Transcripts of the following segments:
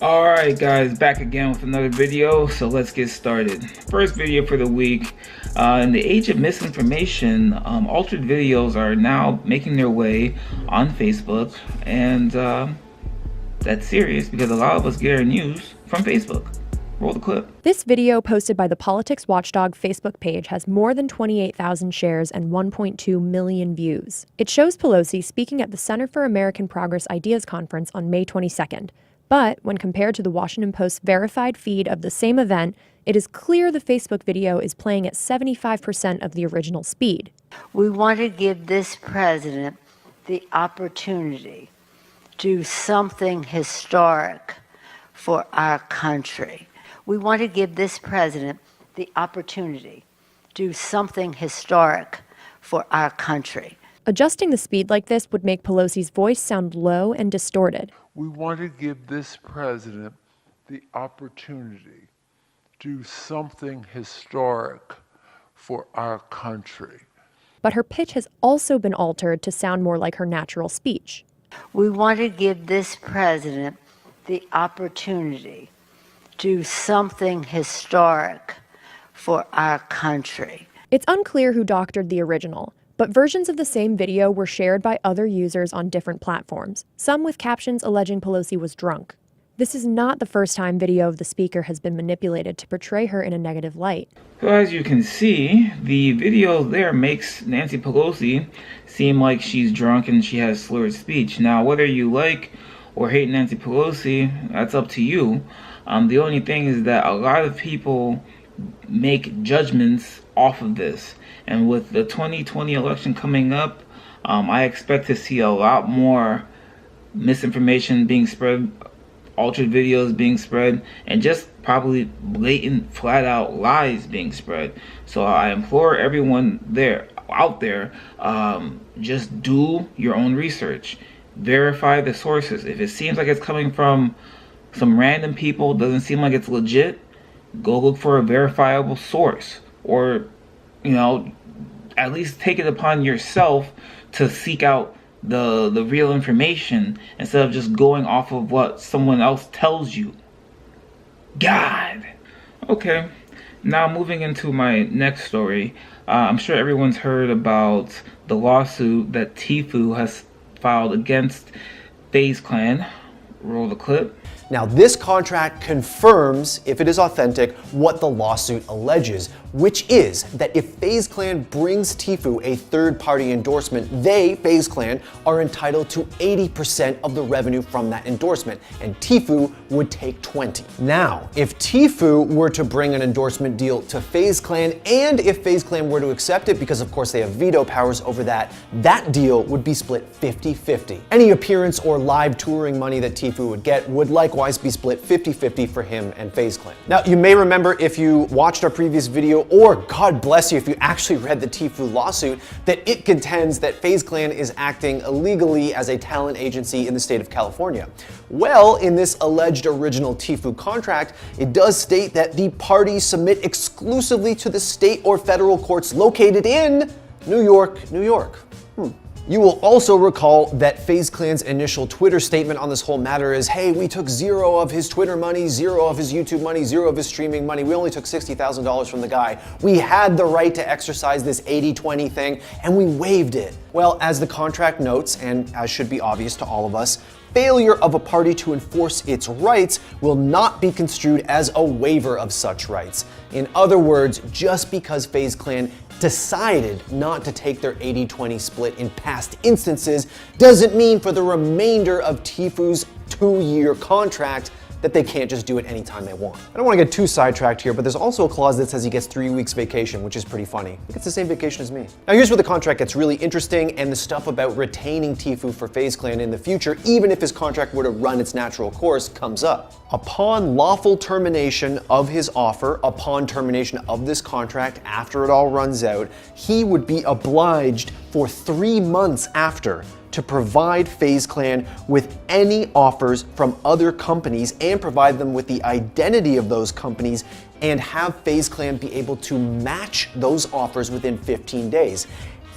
Alright guys, back again with another video, so let's get started. First video for the week. In the age of misinformation, altered videos are now making their way on Facebook, and that's serious because a lot of us get our news from Facebook. Roll the clip. This video posted by the Politics Watchdog Facebook page has more than 28,000 shares and 1.2 million views. It shows Pelosi speaking at the Center for American Progress Ideas Conference on May 22nd. But when compared to the Washington Post's verified feed of the same event, it is clear the Facebook video is playing at 75% of the original speed. We want to give this president the opportunity to do something historic for our country. We want to give this president the opportunity to do something historic for our country. Adjusting the speed like this would make Pelosi's voice sound low and distorted. We want to give this president the opportunity to do something historic for our country. But her pitch has also been altered to sound more like her natural speech. We want to give this president the opportunity to do something historic for our country. It's unclear who doctored the original, but versions of the same video were shared by other users on different platforms, some with captions alleging Pelosi was drunk. This is not the first time video of the speaker has been manipulated to portray her in a negative light. So as you can see, the video there makes Nancy Pelosi seem like she's drunk and she has slurred speech. Now, whether you like or hate Nancy Pelosi, that's up to you. The only thing is that a lot of people make judgments off of this. And with the 2020 election coming up, I expect to see a lot more misinformation being spread, altered videos being spread, and just probably blatant, flat-out lies being spread. So I implore everyone out there, just do your own research. Verify the sources. If it seems like it's coming from some random people, doesn't seem like it's legit, go look for a verifiable source, or at least take it upon yourself to seek out the real information instead of just going off of what someone else tells you. God. Okay, now moving into my next story. I'm sure everyone's heard about the lawsuit that Tfue has filed against FaZe Clan. Roll the clip. Now, this contract confirms, if it is authentic, what the lawsuit alleges, which is that if FaZe Clan brings Tfue a third-party endorsement, they, FaZe Clan, are entitled to 80% of the revenue from that endorsement, and Tfue would take 20%. Now, if Tfue were to bring an endorsement deal to FaZe Clan, and if FaZe Clan were to accept it, because of course they have veto powers over that, that deal would be split 50-50. Any appearance or live touring money that Tfue would get would likewise be split 50-50 for him and FaZe Clan. Now, you may remember if you watched our previous video, or God bless you if you actually read the Tfue lawsuit, that it contends that FaZe Clan is acting illegally as a talent agency in the state of California. Well, in this alleged original Tfue contract, it does state that the parties submit exclusively to the state or federal courts located in New York, New York. You will also recall that FaZe Clan's initial Twitter statement on this whole matter is, hey, we took 0 of his Twitter money, 0 of his YouTube money, 0 of his streaming money. We only took $60,000 from the guy. We had the right to exercise this 80-20 thing, and we waived it. Well, as the contract notes, and as should be obvious to all of us, failure of a party to enforce its rights will not be construed as a waiver of such rights. In other words, just because FaZe Clan decided not to take their 80-20 split in past instances doesn't mean for the remainder of Tfue's 2-year contract that they can't just do it anytime they want. I don't want to get too sidetracked here, but there's also a clause that says he gets 3 weeks vacation, which is pretty funny. He gets the same vacation as me. Now here's where the contract gets really interesting, and the stuff about retaining Tfue for FaZe Clan in the future, even if his contract were to run its natural course, comes up. Upon lawful termination of his offer, upon termination of this contract, after it all runs out, he would be obliged for 3 months after to provide FaZe Clan with any offers from other companies and provide them with the identity of those companies and have FaZe Clan be able to match those offers within 15 days.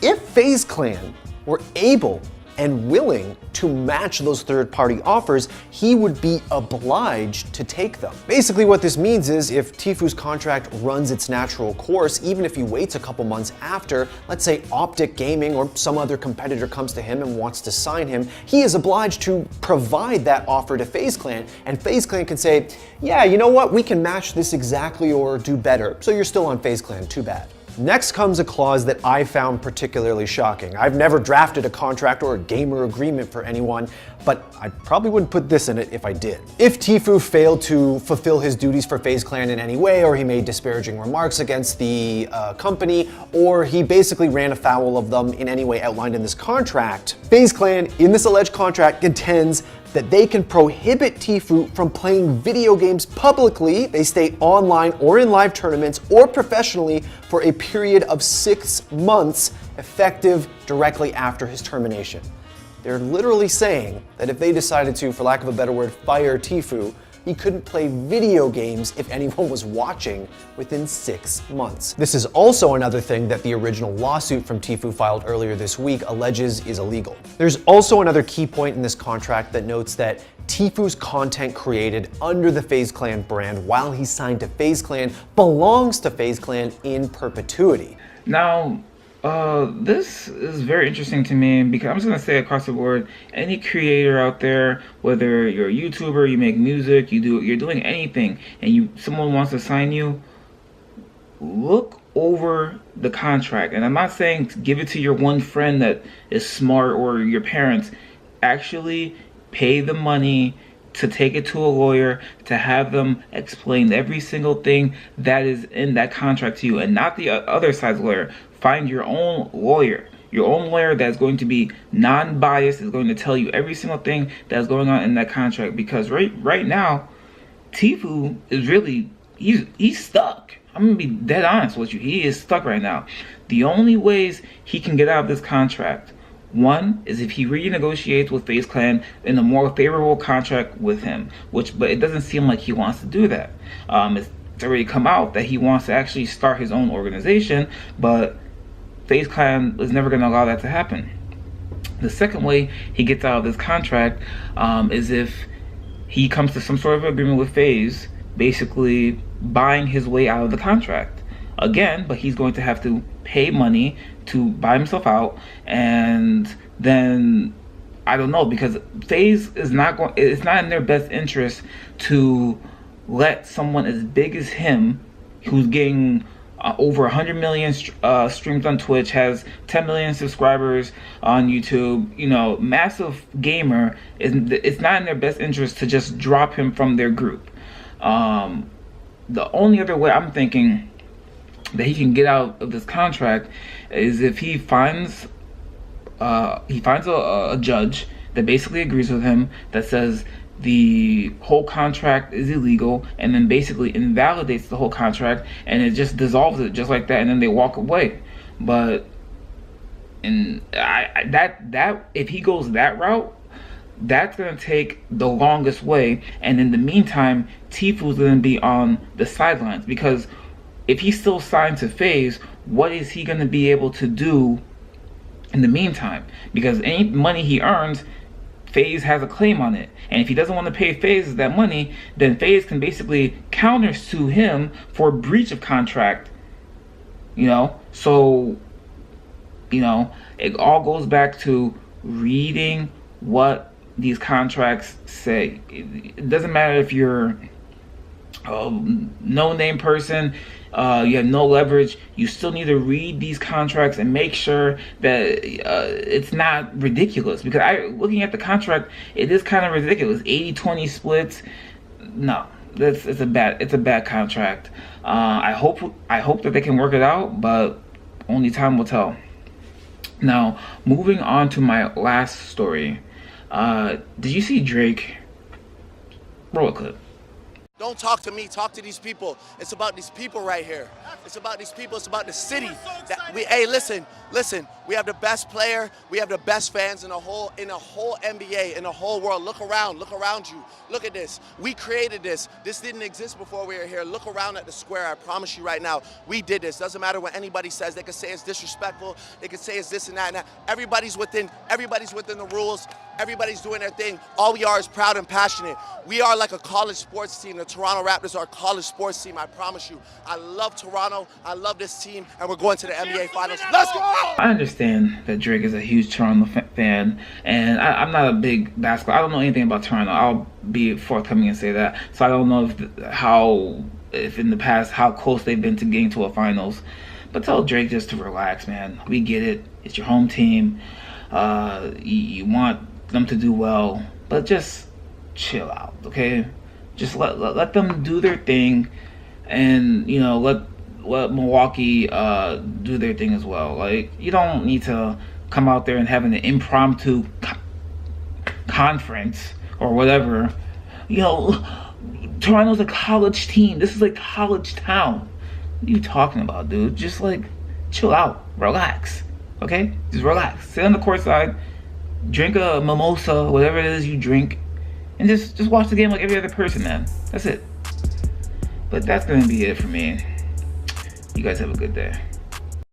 If FaZe Clan were able and willing to match those third-party offers, he would be obliged to take them. Basically what this means is if Tfue's contract runs its natural course, even if he waits a couple months after, let's say Optic Gaming or some other competitor comes to him and wants to sign him, he is obliged to provide that offer to FaZe Clan, and FaZe Clan can say, yeah, you know what, we can match this exactly or do better, so you're still on FaZe Clan, too bad. Next comes a clause that I found particularly shocking. I've never drafted a contract or a gamer agreement for anyone, but I probably wouldn't put this in it if I did. If Tfue failed to fulfill his duties for FaZe Clan in any way, or he made disparaging remarks against the company, or he basically ran afoul of them in any way outlined in this contract, FaZe Clan, in this alleged contract, contends that they can prohibit Tfue from playing video games publicly, they state online or in live tournaments or professionally, for a period of 6 months, effective directly after his termination. They're literally saying that if they decided to, for lack of a better word, fire Tfue, he couldn't play video games if anyone was watching within 6 months. This is also another thing that the original lawsuit from Tfue filed earlier this week alleges is illegal. There's also another key point in this contract that notes that Tfue's content created under the FaZe Clan brand while he's signed to FaZe Clan belongs to FaZe Clan in perpetuity. Now, this is very interesting to me because I'm just gonna say across the board, any creator out there, whether you're a YouTuber, you make music, you're doing anything, and someone wants to sign you, look over the contract. And I'm not saying give it to your one friend that is smart or your parents. Actually pay the money to take it to a lawyer, to have them explain every single thing that is in that contract to you, and not the other side's lawyer. Find your own lawyer that's going to be non-biased, is going to tell you every single thing that's going on in that contract. Because right now, Tfue is really, he's stuck. I'm gonna be dead honest with you. He is stuck right now. The only ways he can get out of this contract, one is if he renegotiates with FaZe Clan in a more favorable contract with him, but it doesn't seem like he wants to do that. It's already come out that he wants to actually start his own organization, but FaZe Clan is never going to allow that to happen. The second way he gets out of this contract is if he comes to some sort of agreement with FaZe, basically buying his way out of the contract. Again, but he's going to have to pay money to buy himself out, and then I don't know, because FaZe is it's not in their best interest to let someone as big as him, who's getting over 100 million streams on Twitch, has 10 million subscribers on YouTube, massive gamer, it's not in their best interest to just drop him from their group. The only other way I'm thinking that he can get out of this contract is if he finds a judge that basically agrees with him, that says the whole contract is illegal, and then basically invalidates the whole contract, and it just dissolves it just like that, and then they walk away. But if he goes that route, that's gonna take the longest way, and in the meantime, Tfue's gonna be on the sidelines, because if he's still signed to FaZe, what is he gonna be able to do in the meantime? Because any money he earns, FaZe has a claim on it, and if he doesn't want to pay FaZe that money, then FaZe can basically countersue him for breach of contract. So it all goes back to reading what these contracts say. It doesn't matter if you're a no-name person, you have no leverage, you still need to read these contracts and make sure that it's not ridiculous. Because looking at the contract, it is kind of ridiculous. 80-20 splits. No, it's a bad contract. I hope that they can work it out, but only time will tell. Now, moving on to my last story. Did you see Drake? Roll a clip. Don't talk to me, talk to these people. It's about these people right here. It's about these people, it's about the city. Hey, listen, we have the best player, we have the best fans in the whole NBA, in the whole world. Look around you. Look at this. We created this. This didn't exist before we were here. Look around at the square, I promise you right now. We did this. Doesn't matter what anybody says. They could say it's disrespectful, they could say it's this and that and that. Everybody's within the rules. Everybody's doing their thing. All we are is proud and passionate. We are like a college sports team. The Toronto Raptors are a college sports team, I promise you. I love Toronto, I love this team, and we're going to the NBA Finals. Let's go! I understand that Drake is a huge Toronto fan, and I'm not a big basketball. I don't know anything about Toronto. I'll be forthcoming and say that. So I don't know if in the past how close they've been to getting to a finals. But tell Drake just to relax, man. We get it. It's your home team. You want them to do well, but just chill out, okay? Just let them do their thing, and let Milwaukee do their thing as well. Like, you don't need to come out there and have an impromptu conference or whatever. Toronto's a college team. This is a college town. What are you talking about, dude? Just chill out, relax, okay? Just relax. Sit on the court side, drink a mimosa, whatever it is you drink, and just watch the game like every other person, man. That's it. But that's gonna be it for me. You guys have a good day.